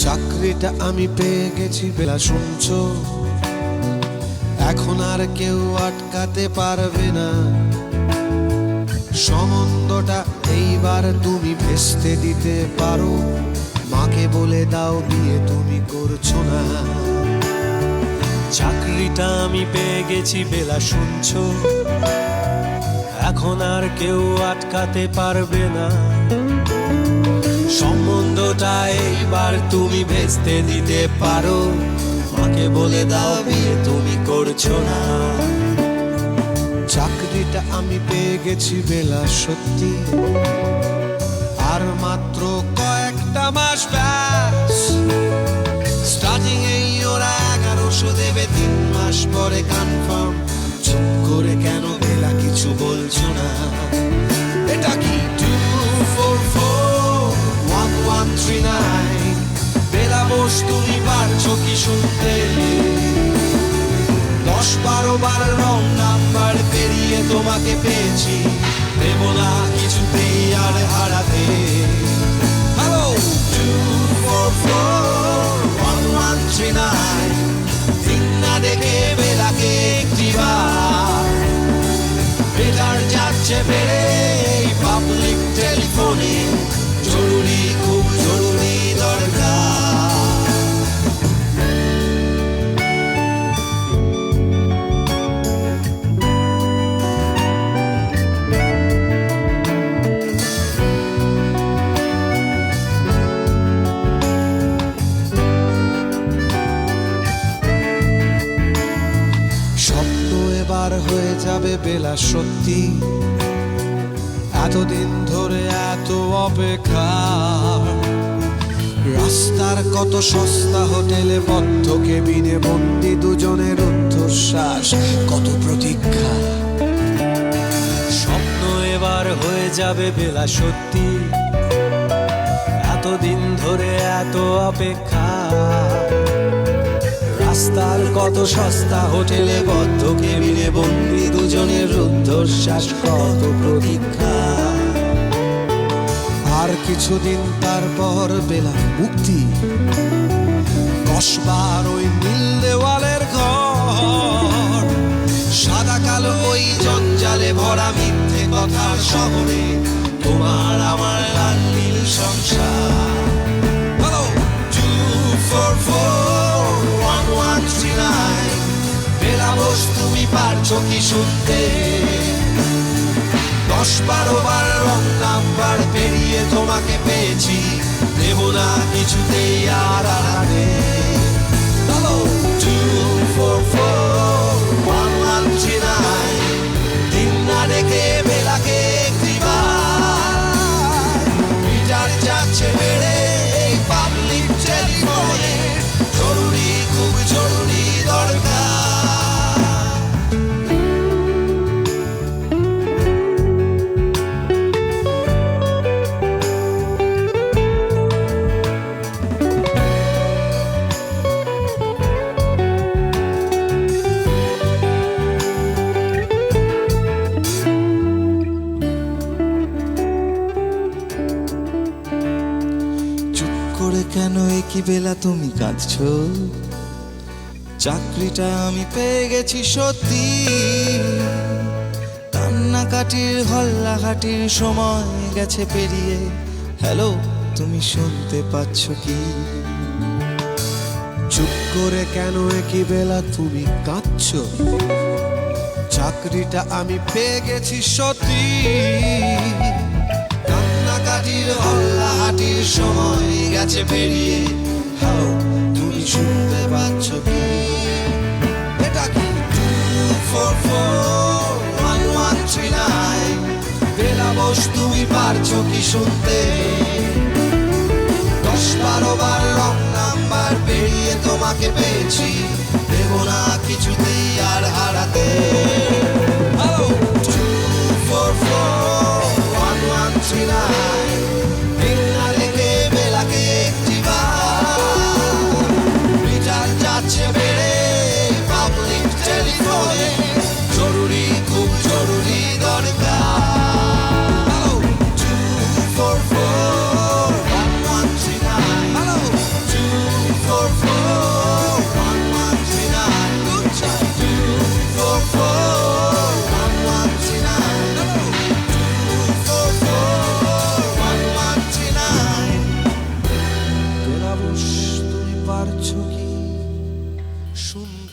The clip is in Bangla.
চাকরিটা আমি পেয়ে গেছি বেলা, শুনছো? এখন আর কেউ আটকাতে পারবে না। সম্বন্ধটা এইবার তুমি ভেস্তে দিতে পারো। মাকে বলে দাও বিয়ে তুমি করছো না। চাকরিটা আমি পেয়ে গেছি বেলা, শুনছো? এখন আর কেউ আটকাতে পারবে না। সম্বন্ধটা এইবার তুমি ভেস্তে দিতে পারো। মাকে বলে দাও বিয়ে তুমি করছো না। চাকরিটা আমি পেয়ে গেছি বেলা, সত্যি আর মাত্র কয়েকটা মাস ব্যাস। স্টার্টিং এই ওরা 1100 দেবে, 3 মাস পরে কনফার্ম। চুপ করে কেন বেলা কিছু বলছো না? এটা কি 2441139? বেলা বোস তুমি পারছো কি শুনতে? 10-12 বার রং নাম্বার পেরিয়ে তোমাকে পেয়েছি, দেব না কিছুতেই আর হারাতে। হ্যালো 2441139, দিন না দেখে বেলাকে একটিবার। বেটার যাচ্ছে বেড়ে এই পাবলিক টেলিফোনে, জরুরি খুব জরুরি দরকার। স্বপ্ন এবার হয়ে যাবে বেলা, সত্যি এতদিন ধরে এত অপেক্ষা। রাস্তার কত সস্তা হোটেলে বদ্ধ কেবিনে বন্দি দুজনের ঊর্ধ্বশ্বাস, কত প্রতীক্ষা। স্বপ্ন এবার হয়ে যাবে বেলা, সত্যি এতদিন ধরে এত অপেক্ষা। রাস্তার কত সস্তা হোটেলে বদ্ধ কেবিনে বন্দি দুজনের রুদ্ধশ্বাস, কত প্রতীক্ষা। আর কিছুদিন তারপর বেলা মুক্তি, কসবার ওই নীল দেওয়ালের ঘর। সাদা কালো ওই জঞ্জালে ভরা মিথ্যে কথার শহরে তোমার আমার লাল নীল সংসার। হ্যালো 2441139, বেলা বোস তুমি পারছো কি শুনতে? 10-12 বার রং নাম্বার পেরিয়ে তোমাকে পেয়েছি, দেব না কিছুতেই আর হারাতে। হ্যালো 2441139, দিন না দেখে বেলাকে একটিবার। মিটার যাচ্ছে বেড়ে এই পাবলিক টেলিফোনে, জরুরি খুব জরুরি দরকার। কেন একই বেলা তুমি কাঁদছো? চাকরিটা আমি পেয়ে গেছি সত্যি, কান্নাকাটির হল্লাহাটির সময় গেছে পেরিয়ে। হ্যালো তুমি শুনতে পাচ্ছ কি? চুপ করে কেন একই বেলা তুমি কাঁদছো? চাকরিটা আমি পেয়ে গেছি সত্যি, কান্নাকাটির হল্লাহাটির সময় গেছে পেরিয়ে। হ্যালো তুমি শুনতে পাচ্ছ কি? এটা কি 2441139? বেলা বোস তুমি পারছো কি শুনতে? 10-12 বার রং নাম্বার পেরিয়ে তোমাকে পেয়েছি, দেব না কিছুতেই আর হারাতে। হ্যালো 2441139, দিন না দেখে বেলাকে একটিবার। মিটার যাচ্ছে বেড়ে পাবলিক টেলিফোনে, জরুরি খুব জরুরি দরকার। হ্যালো 2441139, হ্যালো 2 তুমি পারছো কি সুন্দর